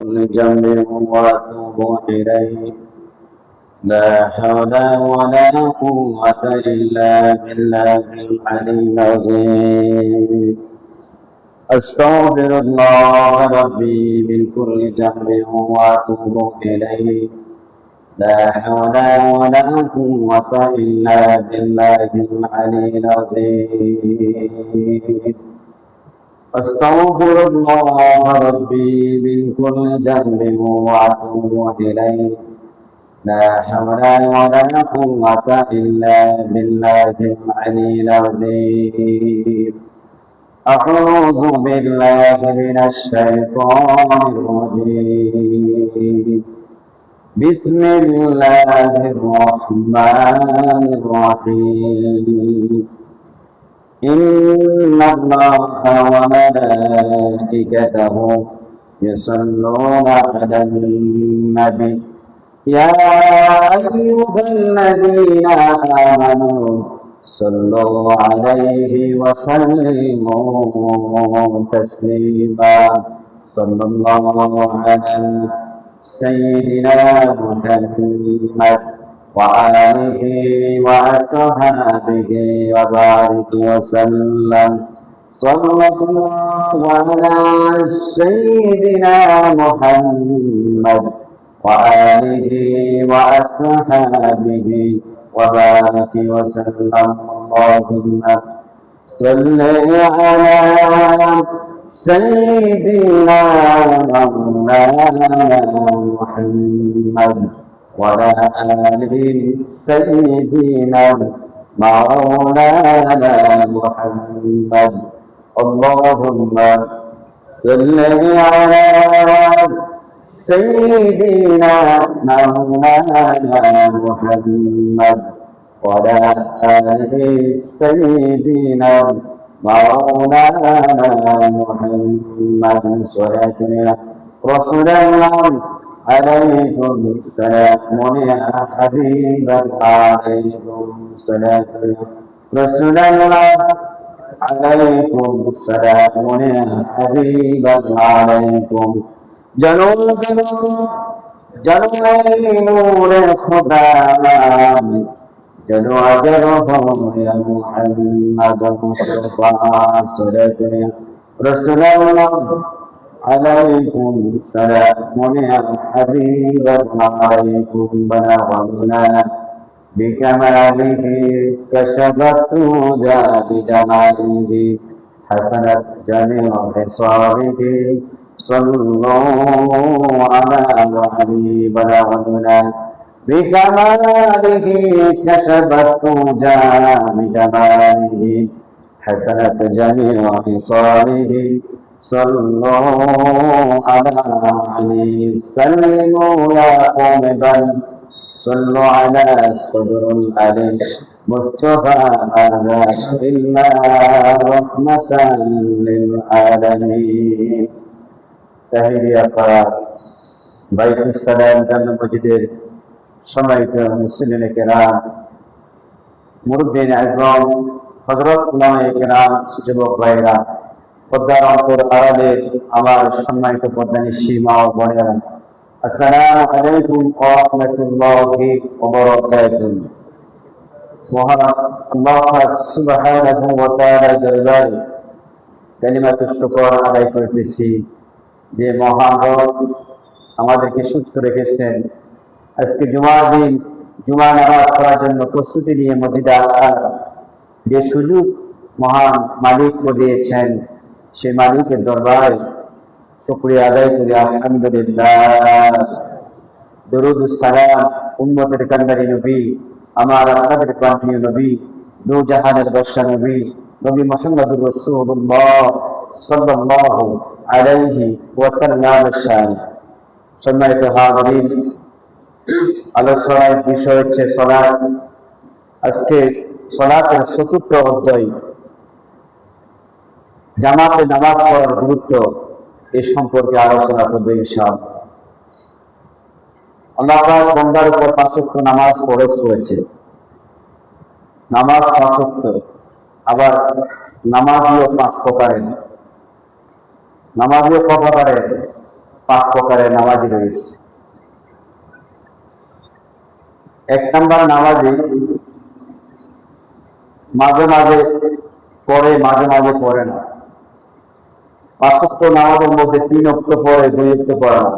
جنب وأتوب إليه لا حول ولا قوة إلا بالله العلي العظيم أستغفر الله ربي من كل ذنب وأتوب إليه لا حول ولا قوة إلا بالله العلي العظيم أستغفر الله ربي من كل ذنب وأتوب إليه لا حول ولا قوة إلا بالله العلي العظيم أعوذ بالله من الشيطان الرجيم بسم الله الرحمن الرحيم إن الله وملائكته يصلون على النبي يا أيها الذين آمنوا صلوا عليه وسلموا تسليما صلى الله على سيدنا محمد وآله وأصحابه وبارك وسلم صلى الله على سيدنا محمد وآله وأصحابه وبارك وسلم اللهم صل على سيدنا مولانا محمد وعلى آل سيدنا مولانا محمد اللهم صل على سيدنا مولانا محمد وعلى آل سيدنا مولانا محمد صلاة رسول الله عليكم السلام يا حبيب عليكم السلام رسول الله عليكم السلام يا حبيب عليكم جنوب نور خدا جلو أجرهم يا محمد مصطفى صلاة رسول الله عليكم السلام يا حبيب عليكم بلغنا بكماله كشفت جا بجماله حسنت جميع خصاله صلوا على وحي بلغنا بكماله كشفت جا بجماله حسنت جميع خصاله صلوا عليه سلموا يا قوم بل صلوا على الصدر الأليم مصطفى هذا إلا رحمة للعالمين تحية بيت السلام جنة مجدير সম্মানিত মুসলিম কেরাম মুরব্বিন আযম হযরত উলামায়ে কেরাম যুবক ভাইরা পর্দার অন্তর আড়ালে আমার সম্মানিত পর্দানিশী মা ও বোনেরা আসসালামু আলাইকুম ওয়া রাহমাতুল্লাহি ওয়া বারাকাতুহু মহান আল্লাহ সুবহানাহু ওয়া তাআলা দরবারে কালিমাতুশ শুকর আদায় করতেছি যে মহান রব আমাদেরকে সুস্থ রেখেছেন আজকে জুমার দিন জুমা নামাজ পড়ার জন্য প্রস্তুতি নিয়ে মসজিদে আসার যে সুযোগ মহান মালিক দিয়েছেন সেই মালিকের দরবারে শুকরিয়া আদায় করি আলহামদুলিল্লাহ দরুদ ও সালাম উম্মতের কান্ডারি নবী আমার আপনাদের প্রাণপ্রিয় নবী দু জাহানের বর্ষা নবী নবী মুহাম্মদুর রাসূলুল্লাহ সাল্লাল্লাহু আলাইহি ওয়াসাল্লাম সম্মানিত হাজিরিন আলোচনার বিষয় হচ্ছে সালাত আজকে সালাতের চতুর্থ অধ্যায় জামাতে নামাজ পড়ার গুরুত্ব এই সম্পর্কে আলোচনা করবে ইনশাআল্লাহ আল্লাহ পাক বান্দার উপর 5 ওয়াক্ত নামাজ ফরজ করেছে নামাজ 5 ওয়াক্ত আবার নামাজও 5 প্রকারের নামাজও ক প্রকারের 5 প্রকারের নামাজি রয়েছে। 1 নম্বর নামাজি মাঝে মাঝে পড়ে, মাঝে মাঝে পড়ে না। 5 ওয়াক্ত নামাজের মধ্যে 3 ওয়াক্ত পড়ে, 2 ওয়াক্ত পড়ে না।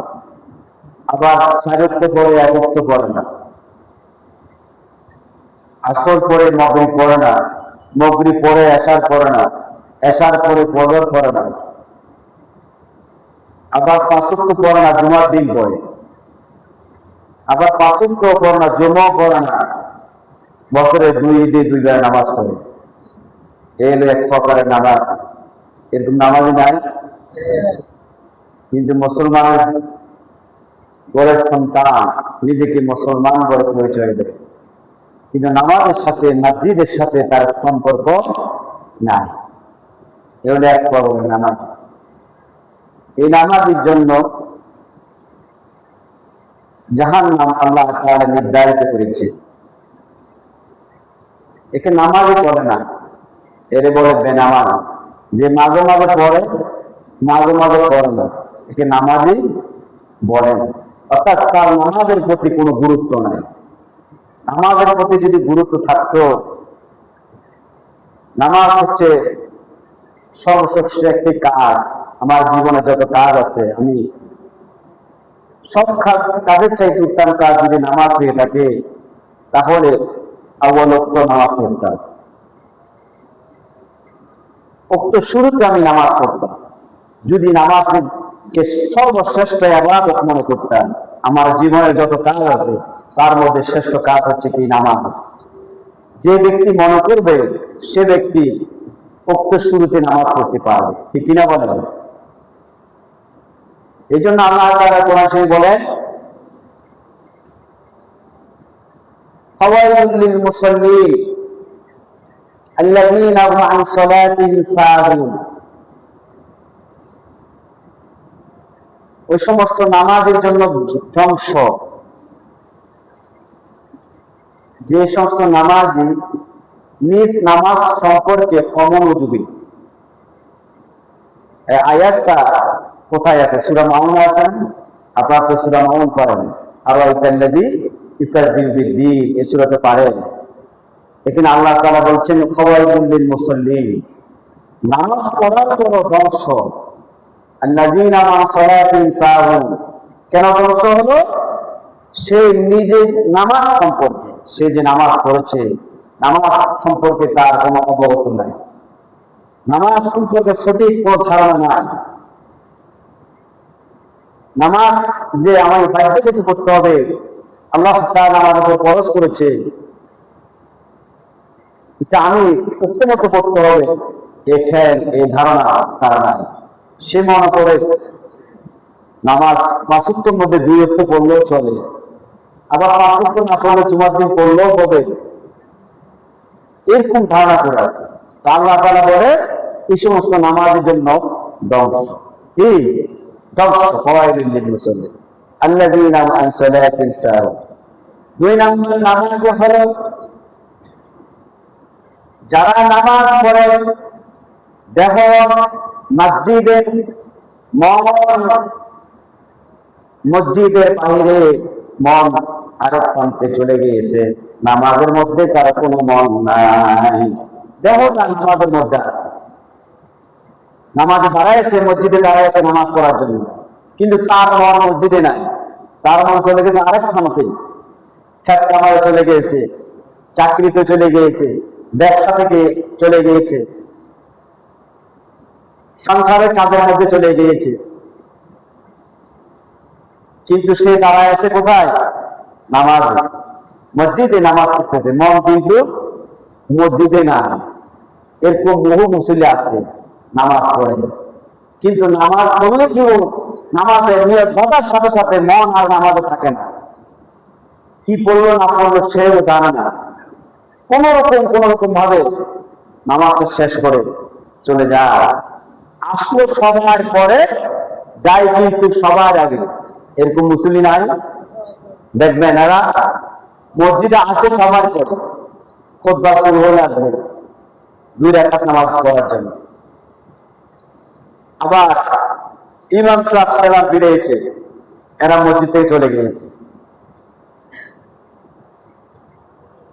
আবার 4 ওয়াক্ত পড়ে, 1 ওয়াক্ত পড়ে না। আসর পরে মাগরিব পড়ে না, মাগরিব পরে এশার পড়ে না, এশার পরে ফজর পড়ে না। আবার 5 ওয়াক্ত পড়ে না, জুমার দিন পড়ে। আবার 5 ওয়াক্ত পড়ে না, জুমাও পড়ে না, বছরে 2 ঈদে 2 বার নামাজ পড়ে। এই হলো 1 প্রকারের নামাজ। এরকম নামাজই নাই। কিন্তু মুসলমান ঘরের সন্তান নিজেকে মুসলমান বলে পরিচয় দেয়, কিন্তু নামাজের সাথে, মসজিদের সাথে তার সম্পর্ক নাই। এ হলো 1 প্রকারের নামাজ। এই নামাজের জন্য জাহান্নাম আল্লাহ তাআলা নির্ধারিত করেছে। একে নামাজই পড়ে না, এরে বলে বেনামাজ। যে মাঝে মাঝে পড়ে, মাঝে মাঝে পড়ে না, একে নামাজই বলে না। অর্থাৎ তার নামাজের প্রতি কোনো গুরুত্ব নাই। নামাজের প্রতি যদি গুরুত্ব থাকতো, নামাজ হচ্ছে সর্বশ্রেষ্ঠ একটি কাজ। আমার জীবনে যত কাজ আছে, আমি সব কাজের চাইতে উত্তম কাজ যদি নামাজ হয়ে থাকে, তাহলে আউয়াল ওয়াক্ত নামাজ পড়তাম। ওক্ত শুরুতে আমি নামাজ পড়তাম। যদি নামাজকে সর্বশ্রেষ্ঠ ইবাদত মনে করতাম, আমার জীবনের যত কাজ আছে তার মধ্যে শ্রেষ্ঠ কাজ হচ্ছে কি নামাজ। যে ব্যক্তি মনে করবে, সে ব্যক্তি ওক্ত শুরুতে নামাজ পড়তে পারবে, ঠিক কিনা বলেন? এই জন্য আল্লাহ তাআলা কোরআন শরীফে বলেন, ফাওয়াইলুল লিল মুসাল্লিন আল্লাযীনা হুম আন সালাতিহিম সাহুন। ওই সমস্ত নামাজের জন্য ধ্বংস, যে সমস্ত নামাজি নিজ নামাজ সম্পর্কে অমনোযোগী। আয়াতটা কোথায় আছে? সূরা মাউন আছে। আপনারা তো সূরা মাউন পড়েন, আর আইতাল্লাযী ইউকাযযিবু বিদ্দীন, এই সূরাতে পারেন। এখানে আল্লাহ তাআলা বলছেন ফাওয়াইলুল লিল মুসাল্লিন, নামাজ পড়ার পর ধ্বংস। আল্লাযীনা আন সালাতিহিম সাহুন, কেন ধ্বংস হলো? সে নিজে নামাজ সম্পর্কে, সে যে নামাজ পড়েছে, নামাজ সম্পর্কে তার কোনো অবগত নাই, নামাজ সম্পর্কে সঠিক কোনো ধারণা নাই। নামাজ যে আমার বাধ্যতাকে করতে হবে, আল্লাহ তাআলা আমাদের উপর ফরজ করেছে, এটা আমি উত্তমত করতে হবে, এই ধারণা তার নাই। সে মনে করে নামাজ 5 ওয়াক্তের মধ্যে 2 ওয়াক্ত পড়লেও চলে, আবার 5 ওয়াক্ত না পড়লে জুমার দিন পড়লেও হবে, এরকম ধারণা করে আছে। আল্লাহ তাআলা বলে এই সমস্ত নামাজের জন্য ধ্বংস। কি ধ্বংস? ফাওয়াইলুল লিল মুসাল্লিন আল্লাযীনা হুম আন সালাতিহিম সাহুন। 2 নম্বর নামাজ হলো যারা নামাজ পড়ে দেহ মসজিদের মন, মসজিদের বাইরে মন আরো প্রান্তে চলে গিয়েছে, নামাজের মধ্যে তার কোনো মন নাই। দেহটা নামাজের মধ্যে আছে, নামাজে দাঁড়াইছে, মসজিদে দাঁড়াইছে নামাজ পড়ার জন্য, কিন্তু তার মন মসজিদে নাই। তার মন চলে গেছে আরেক খামতে, খেত কামারে চলে গিয়েছে, চাকরিতে চলে গিয়েছে, ব্যবসা থেকে চলে গিয়েছে, সংসারের কাজের মধ্যে চলে গিয়েছে, কিন্তু সে দাঁড়ায় আছে কোথায়? নামাজ, মসজিদে নামাজ পড়তেছে, মন কিন্তু মসজিদে না। এরকম বহু মুসল্লি আছে নামাজ পড়ে, কিন্তু নামাজ পড়লে কি নামাজের নিয়ত বাঁধার সাথে সাথে মন আর নামাজে থাকে না। কি পড়লো না পড়লো সেও জানে না, কোন রকম ভাবে নামাজটা শেষ করে চলে যায়। আসলো সবার পরে, যাই কিন্তু সবার আগে। এরকম মুসলিম নাই? দেখবেন এরা মসজিদে আসে সবার পরে, খুতবা শুরু হলে আসবে 2 রাকাত নামাজ পড়ার জন্য। আবার ইমাম সাহেব ফিরেছে, এরা মসজিদ থেকে চলে গিয়েছে।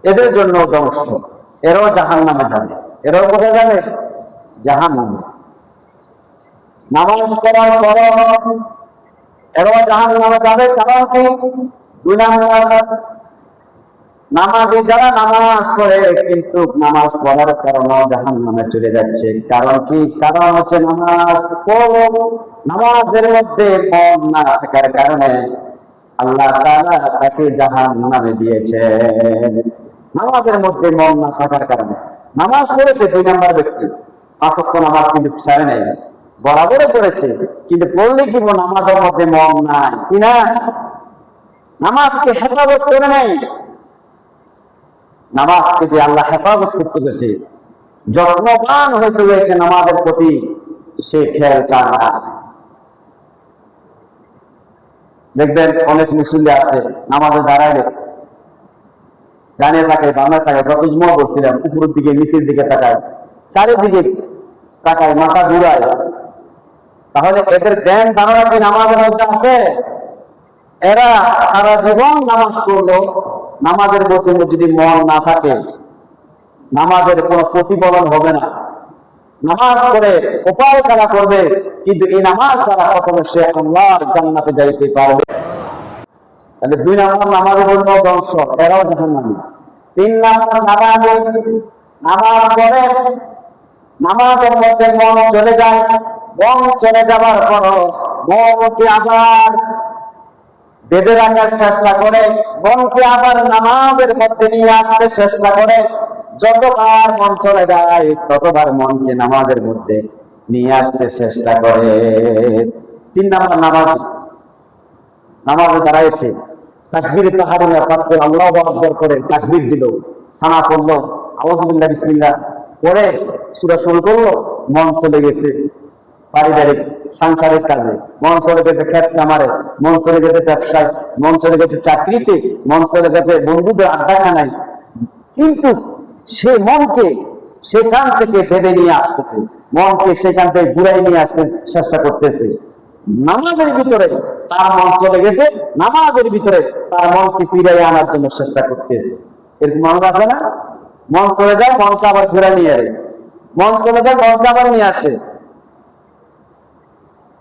এদের জন্য ধ্বংস, এরাও জাহান্নামে যাবে। এরাও কোথায় যাবে? জাহান্নামে। নামাজ পড়ার পর এরাও জাহান্নামে যাবে। কারণ কি? 2 নাম্বার, নামাজি যারা নামাজ পড়ে কিন্তু নামাজ পড়ার কারণে জাহান্নামে চলে যাচ্ছে। কারণ কি? কারণ হচ্ছে নামাজের মধ্যে মন না থাকার কারণে আল্লাহ তাআলা তাকে জাহান্নামে দিয়েছেন। নামাজের মধ্যে মন না থাকার কারণে। নামাজ পড়েছে 2 নাম্বার ব্যক্তি, 5 ওয়াক্ত নামাজ কিন্তু ছাড়ে নাই, বরাবরে পড়েছে, কিন্তু পড়লে কি নামাজের মধ্যে মন নাই কিনা, নামাজকে হেফাজত করে নাই। নামাজকে যে আল্লাহ হেফাজত করতে গেছে, যত্নবান হয়ে চলেছে নামাজের প্রতি, সে খেয়াল চায় না। দেখবেন অনেক মুসল্লি আছে নামাজে দাঁড়ায় ডানে তাকায়, বামে তাকায়, যত জুমা বলছিলাম উপরের দিকে নিচের দিকে তাকায়, চারিদিকে তাকায়, মাথা ঘুরায়। তাহলে এদের জ্ঞান ধারণা কি নামাজের মধ্যে আছে? এরা সারা জীবন নামাজ পড়লো, নামাজের প্রতি যদি মন না থাকে, নামাজের কোনো প্রতিফলন হবে না। নামাজ পড়ে কপাল খেলা করবে, কিন্তু এই নামাজ দ্বারা কখনো সে আল্লাহর জান্নাতে যাইতে পারবে। তাহলে 2 নাম্বার নামাজের জন্য ধ্বংস, এরাও জাহান্নামী। 3 নাম্বার নামাজ পড়ে নামাজের মধ্যে মন চলে যায়, মন চলে যাবার পর মনকে আবার বেঁধে রাখার চেষ্টা করে, মনকে আবার নামাজের মধ্যে নিয়ে আসতে চেষ্টা করে। যতবার মন চলে যায় ততবার মনকে নামাজের মধ্যে নিয়ে আসতে চেষ্টা করে। 3 নাম্বার নামাজে দাঁড়াইছে, তাকবীর তাহরিমা প্রাপ্ত আল্লাহু আকবার করে তাকবীর দিল, সানা পড়লো, আউযুবিল্লাহ বিসমিল্লাহ পড়ে সূরা শুরু করলো, মন চলে গেছে পারিবারিক সাংসারিক কাজে, মন চলে গেছে খেত খামারে, মন চলে গেছে ব্যবসায়, মন চলে গেছে চাকরিতে, মন চলে গেছে বন্ধুদের আড্ডাখানায়। কিন্তু সে মনকে সেখান থেকে বেঁধে নিয়ে আসতেছে, মনকে সেখান থেকে ঘুরাই নিয়ে আসতে চেষ্টা করতেছে। নামাজের ভিতরে তার মন চলে গেছে, নামাজের ভিতরে তার মনকে ফিরাই আনার জন্য চেষ্টা করতেছে। এরকম মন আছে না? মন চলে যায়, মনকে আবার ঘুরাই নিয়ে আসে, মন চলে যায়, মনকে আবার নিয়ে আসে।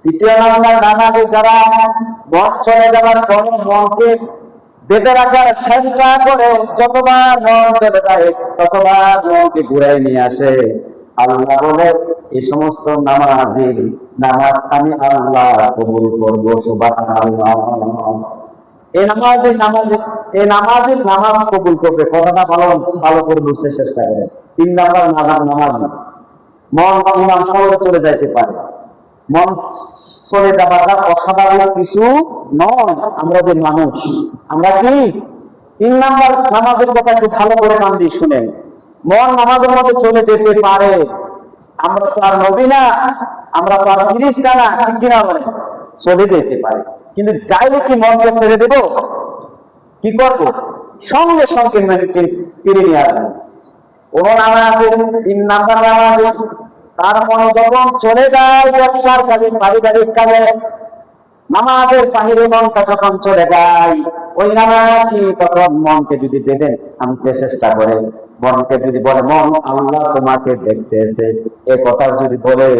3 নাম্বার নামাজে যারা মন চলে যাওয়ার পর মনকে বেঁধে রাখার চেষ্টা করে, যতবার মন চলে যায় ততবার মনকে ঘুরাই নিয়ে আসে। আল্লাহ বলে এই সমস্ত নামাজ আমি আল্লাহ কবুল করবো। সুবহানাল্লাহ। এই নামাজ কবুল করবে, কথাটা ভালো করে বুঝতে চেষ্টা করে। 3 নাম্বার নামাজ মন ইমাম সাহেবের চলে যাইতে পারে, মন চলে যাওয়াটা অসাধারণ কিছু নয়। আমরা যে মানুষ, আমরা কি 3 নাম্বার নামাজের কথা একটু ভালো করে কান দিয়ে শুনেন। মন নামাজের মধ্যে চলে যেতে পারে, আমরা তো আর নবী না, আমরা তো আর ফিরিস্তা না, ঠিক কিনা বলেন? চলে যেতে পারে, কিন্তু চাইলে কি মনকে ছেড়ে দেব? কি করবো? সঙ্গে সঙ্গে ফিরে নিয়ে আসবো। কোন নামাজে 3 নাম্বার নামাজে তার মন যখন চলে যায় ব্যবসার কাজে, পারিবারিক কাজে, নামাজের বাহিরে মনটা যখন চলে যায়, ওই নামাজি তখন মনকে যদি বেঁধে আনতে চেষ্টা করে, মনকে যদি বলে মন আল্লাহ তোমাকে দেখতেছে, এ কথা যদি বলে,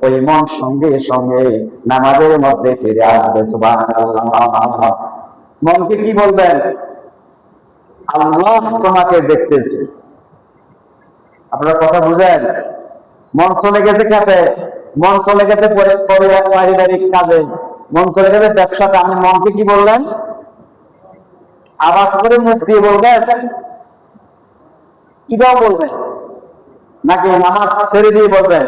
ওই মন সঙ্গে সঙ্গে নামাজের মধ্যে ফিরে আসবে। সুবহানাল্লাহ। মনকে কি বলবেন? আল্লাহ তোমাকে দেখতেছে। আপনারা কথা বুঝেন? মন চলে গেছে খেতে, মন চলে গেছে পারিবারিক কাজে, মন চলে গেছে ব্যবসাতে, আমি মনকে কি বললেন? আওয়াজ করে মুখ দিয়ে বলবেন? কিভাবে বলবেন? নাকি নামাজ ছেড়ে দিয়ে বলবেন?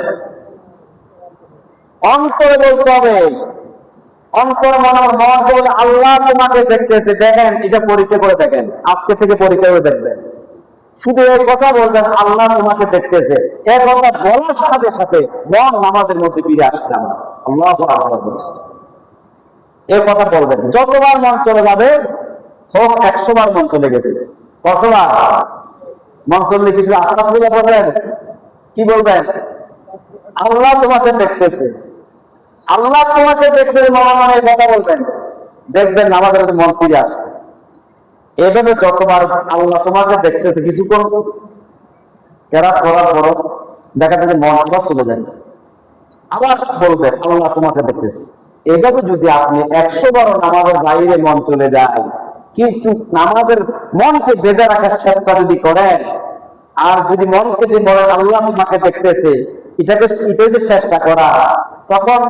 অন্তরে বলতে হবে। অন্তর মন বলে আল্লাহ তোমাকে দেখতেছে। দেখেন, এটা পরীক্ষা করে দেখেন, আজকে থেকে পরীক্ষা করে দেখবেন। শুধু এই কথা বলবেন আল্লাহ তোমাকে দেখতেছে, এই কথা বলার সাথে সাথে মন নামাজের মধ্যে ফিরে আসছে। আল্লাহু আকবার। এই কথা বলবেন, যতবার মন চলে যাবে, হোক 100 বার মন চলে গেছে, কতবার মন চললে কিছু আস্তাগফিরুল্লাহ বলবেন? কি বলবেন? আল্লাহ তোমাকে দেখতেছে। আল্লাহ তোমাকে দেখতে মনে মনে কথা বলবেন, দেখবেন আমাদের মন ফিরে আসছে। এভাবে যতবার আল্লাহ তোমাকে দেখতেছে, কিছুক্ষণ কেরাত করার পর দেখা যাচ্ছে মন আবার চলে যাচ্ছে, আবার বলবেন আল্লাহ তোমাকে দেখতেছে। এভাবে যদি আপনি 100 বার নামাজের বাইরে মন চলে যায়, কিন্তু নামাজের মনকে বেঁধে রাখার চেষ্টা যদি করেন, আর যদি মনকে যদি বলেন আল্লাহ তোমাকে দেখতেছে, এটাই যে চেষ্টা করা, তখন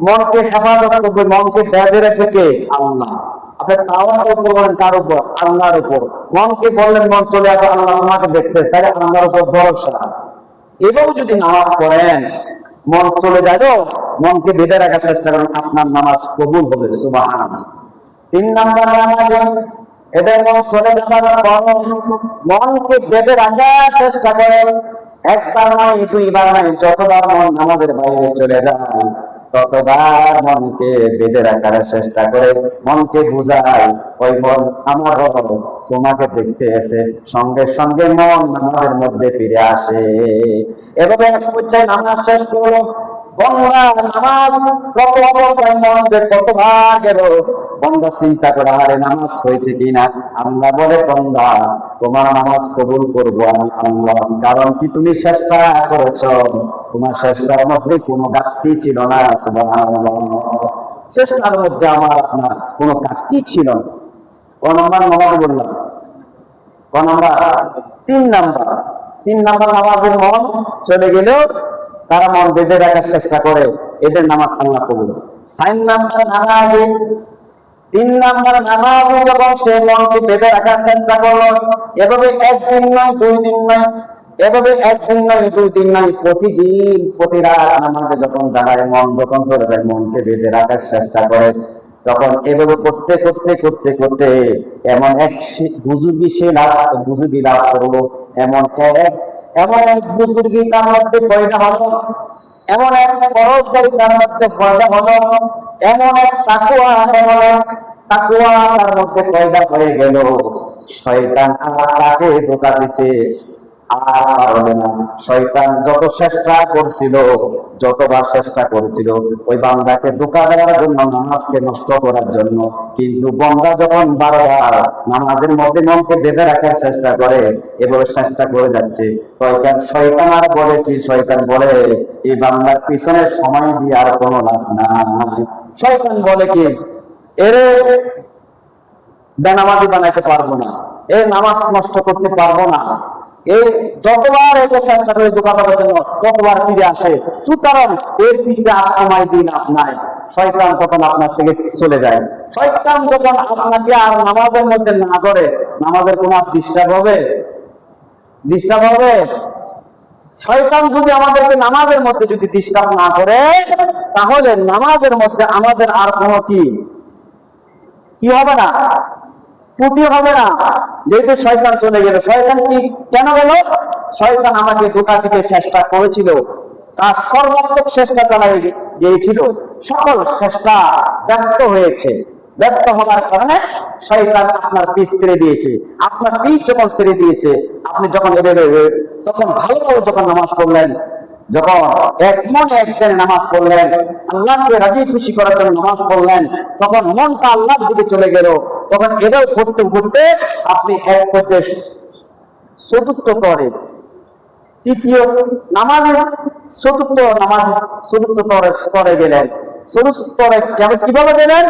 মনকে হেফাজত করবে, মনকে বেঁধে রেখে কে? আল্লাহ। আপনি তাওয়াক্কুল করবেন কার উপর? আল্লাহর উপর। মনকে বললেন মন চলে আসে, আল্লাহ তোমাকে দেখতেছে, তাহলে আল্লাহর উপর ভরসা। এবং যদি নামাজ পড়েন মন চলে যায়, মনকে বেঁধে রাখার চেষ্টা করেন, আপনার নামাজ কবুল হবে। সুবহানাল্লাহ। 3 নাম্বার নামাজে এদের মন চলে যাবার পর মনকে বেঁধে রাখার চেষ্টা করেন। একবার নয়, 2বার নয়, যতবার মন আমাদের বাইরে চলে যায় ততবার মনকে বেঁধে রাখার চেষ্টা করে, মনকে বুঝায় ওই মন আমার রব তোমাকে দেখতে এসে, সঙ্গে সঙ্গে মন আমাদের মধ্যে ফিরে আসে। এভাবে এক পর্যায়ে নামাজ শেষ করলো, বন্ধা নামাজ কত অবস্থায় মধ্যে কতবার গেল, বন্ধা চিন্তা করে আরে নামাজ হয়েছে কিনা। আল্লাহ বলে বন্ধা তোমার নামাজ কবুল করবো আমি আল্লাহ, কারণ কি তুমি চেষ্টা করেছ, তোমার চেষ্টার মধ্যে কোনো ঘাটতি ছিল না। সুবহানাল্লাহ। চেষ্টার মধ্যে আমার আপনার কোনো ঘাটতি ছিল না। কোন নাম্বার নামাজ বললাম? কোন নাম্বার? 3 নাম্বার। 3 নাম্বার নামাজের মন চলে গেলেও তারা মন বেঁধে রাখার চেষ্টা করে, এদের নামাজ আল্লাহ কবুল। 4 নাম্বার নামাজে 3 নাম্বার নামাজে যখন সে মনকে বেঁধে রাখার চেষ্টা করলো, এভাবে 1 দিন নয় 2 দিন নয়, এভাবে 1 দিন নয় 2 দিন নয়, প্রতিদিন প্রতি রাত নামাজে যখন দাঁড়ায় মন যখন চলে যায়, মনকে বেঁধে রাখার চেষ্টা করে, তখন এভাবে করতে করতে করতে করতে এমন এক বুজুর্গি লাভ করলো, এমন এক বুজুর্গি তার মধ্যে পয়দা হলো, এমন এক পরশকারী তার মধ্যে পয়দা হলো, এমন এক তাকওয়া তার মধ্যে পয়দা হয়ে গেল, শয়তান আর তাকে ধোঁকা দিতে আর পারবে না। শয়তান যত চেষ্টা করছিল, যতবার চেষ্টা করেছিল ওই বান্দাকে ধোঁকা দেওয়ার জন্য, নামাজকে নষ্ট করার জন্য, কিন্তু বান্দা যখন বারবার নামাজের মধ্যে মনকে বেঁধে রাখার চেষ্টা করে, এভাবে চেষ্টা করে যাচ্ছে, শয়তান আর বলে কি? শয়তান বলে এই বান্দার পিছনে সময় দিয়ে আর কোনো লাভ নাই। শয়তান বলে কি? এরে বেনামাজি বানাইতে পারবো না, এর নামাজ নষ্ট করতে পারবো না। এই যতবার এটা চেষ্টা করে ধোঁকা দেওয়ার জন্য ততবার ফিরে আসে, সুতরাং এর পিছিয়ে আর সময় দিন আপনার। শয়তান তখন আপনার থেকে চলে যায়। শয়তান যখন আপনাকে আর নামাজের মধ্যে না করে, নামাজের কোনো ডিস্টার্ব হবে? ডিস্টার্ব হবে? শয়তান যদি আমাদেরকে নামাজের মধ্যে যদি ডিস্টার্ব না করে, তাহলে নামাজের মধ্যে আমাদের আর কোনো কি হবে না? ত্রুটি হবে না। যেহেতু শয়তান চলে গেল, শয়তান কি কেন গেল? শয়তান আমাকে ধোঁকা দিতে চেষ্টা করেছিল, তার সর্বাত্মক চেষ্টা চালাই গিয়েছিল, সকল চেষ্টা ব্যর্থ হয়েছে। ব্যর্থ হওয়ার কারণে শয়তান আপনার পিছ ছেড়ে দিয়েছে। আপনার পিছ যখন ছেড়ে দিয়েছে, আপনি যখন তখন ভালোভাবে যখন নামাজ পড়লেন, যখন এক মনে এক জ্ঞানে নামাজ পড়লেন, আল্লাহকে রাজি খুশি করার জন্য নামাজ পড়লেন, তখন মনটা আল্লাহর দিকে চলে গেল। তখন এটাও করতে করতে আপনি এক করতে চতুর্থ পরে, তৃতীয় নামাজ, চতুর্থ পরে গেলেন। চতুর্থ পরে কিভাবে গেলেন?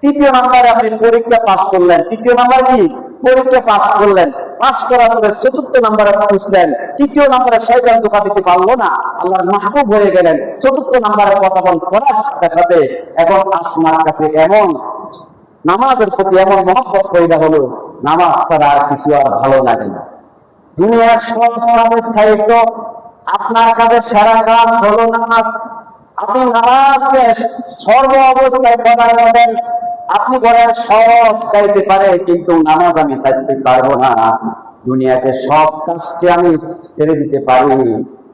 3য় নাম্বারে আপনি পরীক্ষা পাস করলেন। 3য় নাম্বার কি? পরীক্ষা পাস করলেন। পাস করার পরে 4র্থ নাম্বারে পৌঁছলেন। 3য় নাম্বারে শয়তান ধোঁকা দিতে পারলো না, আল্লাহর মাহবুব হয়ে গেলেন। 4র্থ নাম্বারে কথা করার সাথে সাথে এখন আপনার কাছে এমন নামাজের প্রতি এমন মহব্বত পয়দা হলো, নামাজ ছাড়া আর কিছু আর ভালো লাগে না। দুনিয়ার সব কাজের চাইতো আপনার কাছে সেরা কাজ হলো নামাজ। আপনি নামাজকে সর্ব অবস্থায় প্রদান করেন। আপনি বলেন সব চাইতে পারে, কিন্তু নামাজ আমি চাইতে পারবো না। দুনিয়াতে সব কাজকে আমি ছেড়ে দিতে পারি,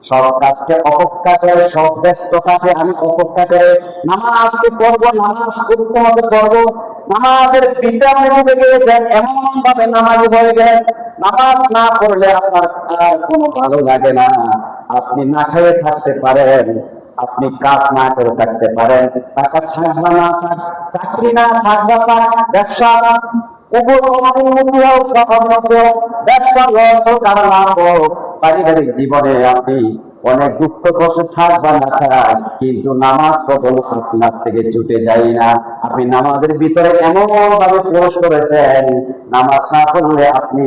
সব কাজকে অপেক্ষা করে, সব ব্যস্ততাকে আমি অপেক্ষা করে নামাজকে পড়বো, নামাজ করতে হবে পড়বো। নামাজের পিতা আপনি ডুবে গিয়েছেন, এমন ভাবে নামাজ হয়ে গেলেন, নামাজ না পড়লে আপনার আর কোনো ভালো লাগে না। আপনি না খেয়ে থাকতে পারেন, আপনি কাজ না করে থাকতে পারেন, টাকা থাকবে না থাক, চাকরি না থাকবে থাক, ব্যবসা ব্যবসা লস হোক আর না হোক, পারিবারিক জীবনে আপনি অনেক দুঃখ কষ্ট থাক বা না থাক, কিন্তু নামাজ কখনো আপনার থেকে ছুটে যায় না। আপনি নামাজের ভিতরে এমন ভাবে প্রবেশ করেছেন, নামাজ না পড়লে আপনি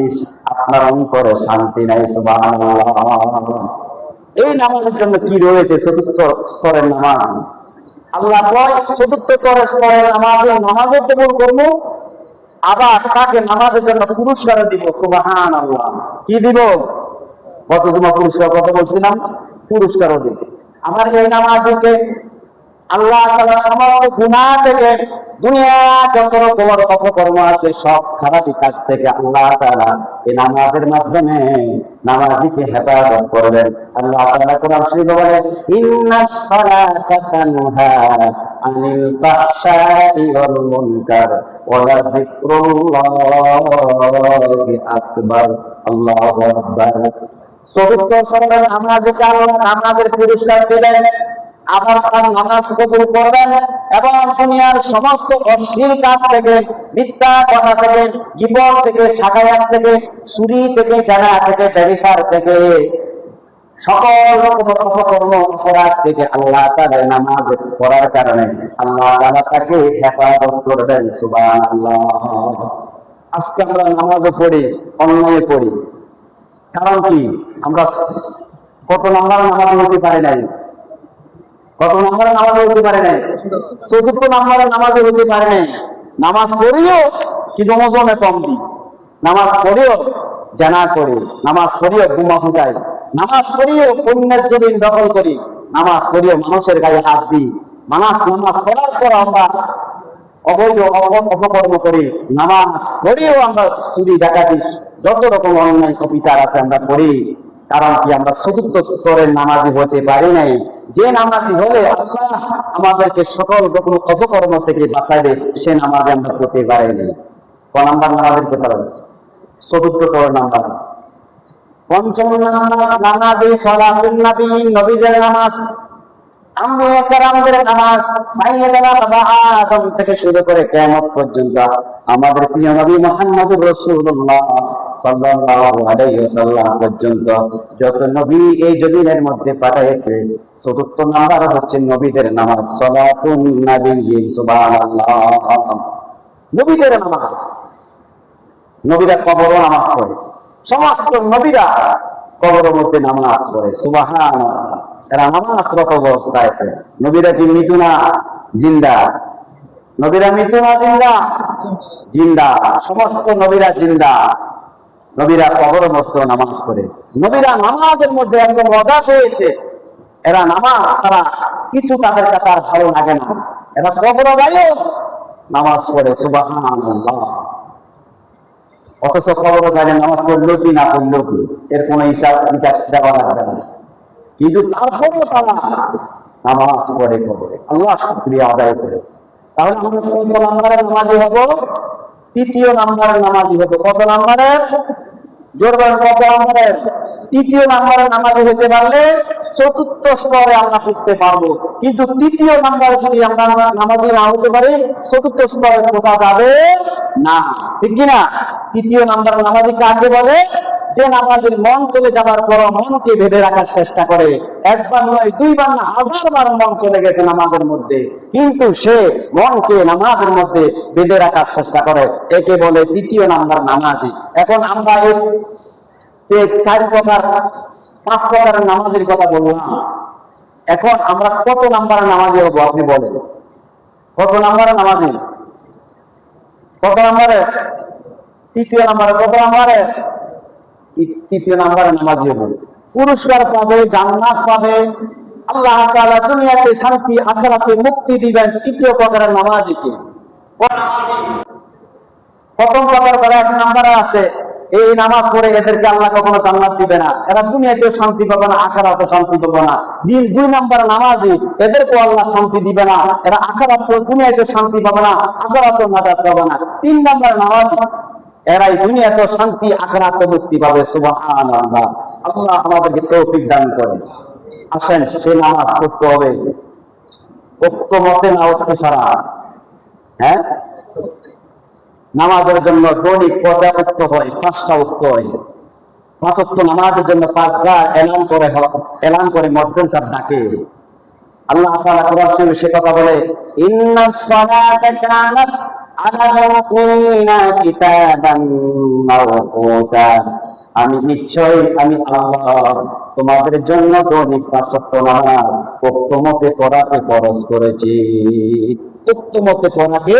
আপনার অন্তরে শান্তি নাই। সুবহানাল্লাহ। এই নামাজের জন্য কি রয়েছে? চতুর্থ স্তরের নামাজ। আল্লাহ চতুর্থ স্তরের নামাজও কবুল করবো, আবার তাকে নামাজের জন্য পুরস্কার দিব। সুবহানাল্লাহ। কি দিব? কত তোমার পুরস্কার কথা বলছিলাম, পুরস্কারও দিব। আমার এই নামাজকে আল্লাহ তাআলা সমস্ত গুনাহ থেকে, দুনিয়া যত রকমের অপকর্ম আছে সব খারাপ কাজ থেকে আল্লাহ তাআলা এই নামাজের মাধ্যমে নামাজীকে হেফাজত করবেন। আল্লাহ তাআলা কোরআন শরীফে বলেন, ইন্নাস সালাতা তানহা আনিল ফাহশাই ওয়াল মুনকার ওয়া লাযিকরুল্লাহি আকবার। আল্লাহু আকবার। চতুর্থ স্তরের নামাজীকে আল্লাহ নামাজের পুরস্কার দিবেন, আবার তার নামাজ কবুল করবেন এবং দুনিয়ার সমস্ত অশ্লীল কাজ থেকে, মিথ্যা কথা থেকে, গীবত থেকে, শাকায়াত থেকে, চুরি থেকে, জানা থেকে, ব্যভিচার থেকে, সকল রকমের অপকর্ম অপরাধ থেকে আল্লাহ তাআলা নামাজ পড়ার কারণে আল্লাহ তাআলা তাকে হেফাজত করবেন। সুবহানাল্লাহ। আজকে আমরা নামাজও পড়ি, অন্যায় পড়ি, কারণ কি? আমরা কত নাম্বার নামাজ পড়তে পারি নাই, কত নাম্বার নামাজ হতে পারে নাই, চতুর্থ নাম্বারের নামাজে হতে পারে নাই। নামাজ পড়িও কিন্তু ওজনে কম দিই, নামাজ পড়িও জানা করি, নামাজ পড়িও বোমা ফুটাই, নামাজ পড়িও অন্যের জমিন দখল করি, নামাজ পড়িও মানুষের গায়ে হাত দিই, নামাজ পড়ার পর আমরা অবৈধ অপকর্ম করি, নামাজ পড়িও আমরা চুরি ডাকাতি যত রকম অন্যায় অবিচার আছে আমরা করি। কারণ কি? আমরা চতুর্থ স্তরের নামাজি হতে পারি নাই। যে নামাজি হলে আল্লাহ আমাদেরকে সকল রকম অপকর্ম থেকে বাঁচাইবে, সে নামাজে আমরা পড়তে পারিনি। ক নাম্বার নামাজের পেতে পারবে? চতুর্থ স্তরের নাম্বার। পঞ্চম নাম্বার নামাজি সালাতুন নবী, নবীদের নামাজ, আম্বিয়া কেরামদের নামাজ, সাইয়েদানা বাবা আদম থেকে শুরু করে কিয়ামত পর্যন্ত আমাদের প্রিয় নবী মুহাম্মদুর রাসূলুল্লাহ সাল্লাল্লাহু আলাইহি ওয়াসাল্লাম পর্যন্ত যত নবী এই জমিনের মধ্যে পাঠিয়েছে, চতুর্থ নাম্বার হচ্ছে নবীদের নামাজ, সালাতুন নবী। সুবহানাল্লাহ। নবীদের নামাজ। নবীরা কবরে নামাজ পড়ে, সমস্ত নবীরা কবরের মধ্যে নামাজ পড়ে। সুবহানাল্লাহ। এরা নামাজরত অবস্থায় আছে। নবীরা কি মৃত্যু না জিন্দা? নবীরা মৃত্যু না জিন্দা? জিন্দা। সমস্ত নবীরা জিন্দা। নবীরা কবরের মধ্যে নামাজ পড়ে। নবীরা নামাজের মধ্যে একদম মজা পেয়েছে। এরা নামাজ ছাড়া কিছু তাদের কাছে আর ভালো লাগে না। এরা কবরে যায়ও নামাজ পড়ে। সুবহানাল্লাহ। অথচ কবরে যায় নামাজ পড়লো কি না পড়লো কি এর কোন হিসাব নিকাশ দেওয়া লাগবে না, কিন্তু তারপরেও তারা নামাজ পড়ে কবরে, আল্লাহ শুকরিয়া আদায় করে। তাহলে আমরা কত নাম্বারের নামাজি হব? তৃতীয় নাম্বারের নামাজি হব। কত নাম্বারের? জোর করেন, কত নাম্বারের? তৃতীয় নাম্বারের নামাজি হতে পারলে চতুর্থ স্তরে আমরা বুঝতে পারবো, কিন্তু তৃতীয় নাম্বারে যদি আমরা নামাজি না হতে পারি, চতুর্থ স্তরে পৌঁছা যাবে না। ঠিক কিনা? তৃতীয় নাম্বারের নামাজি কাকে বলে? যে নামাজের মন চলে যাবার পর মনকে বেঁধে রাখার চেষ্টা করে। একবার নয়, দুইবার না, 1000 বার মন চলে গেছে নামাজের মধ্যে, কিন্তু সে মনকে নামাজের মধ্যে বেঁধে রাখার চেষ্টা করে। একে বলে তৃতীয় নাম্বার নামাজি। এখন আমরা এই 4 প্রকার 5 প্রকারের নামাজের কথা বললাম। এখন আমরা কত নাম্বারের নামাজি হবো আপনি বলেন? কত নাম্বারের নামাজি? কত নাম্বারে? তৃতীয় নাম্বারে। কত নাম্বারে? তৃতীয় নাম্বারে নামাজি হবো। পুরস্কার পাবে, জান্নাত পাবে, আল্লাহ তাআলা দুনিয়াতে শান্তি, আখিরাতে মুক্তি দিবেন তৃতীয় প্রকারের নামাজিকে। প্রথম প্রকার করে 1 নাম্বারে আছে, এই নামাজ পড়ে এদেরকে আল্লাহ কখনো জান্নাত দিবে না, এরা দুনিয়াতেও শান্তি পাবে না, আখিরাতেও শান্তি পাবে না। 2 নাম্বারে নামাজি, এদেরকেও আল্লাহ শান্তি দিবে না, এরা আখিরাতেও দুনিয়াতেও শান্তি পাবে না, আখিরাতেও নাজাত পাবে না। 3 নাম্বারে নামাজি, এরাই দুনিয়াতেও শান্তি, আখিরাতেও মুক্তি পাবে। সুবহানাল্লাহ। আল্লাহ আমাদেরকে তৌফিক দান করেন। আসেন সে নামাজ পড়তে হবে উক্ত মতে না উঠতে ছাড়া। হ্যাঁ, নামাজের জন্য দৈনিক কয়টা উক্ত হয়? 5টা উক্ত হয়। 5 ওয়াক্ত নামাজের জন্য 5বার এলান করে মুয়াজ্জিন সাহেব ডাকে। আল্লাহ তাআলা কোরআন শরীফে সে কথা বলে, ইন্নাস সালাতা কানাত আলাল মুমিনিনা কিতাবান মাওকুতা। আমি নিশ্চয়ই আমি আল্লাহ তোমাদের জন্য দৈনিক 5 ওয়াক্ত নামাজ উক্ত মতে পড়াতে ফরজ করেছি। উক্ত মতে পড়াতে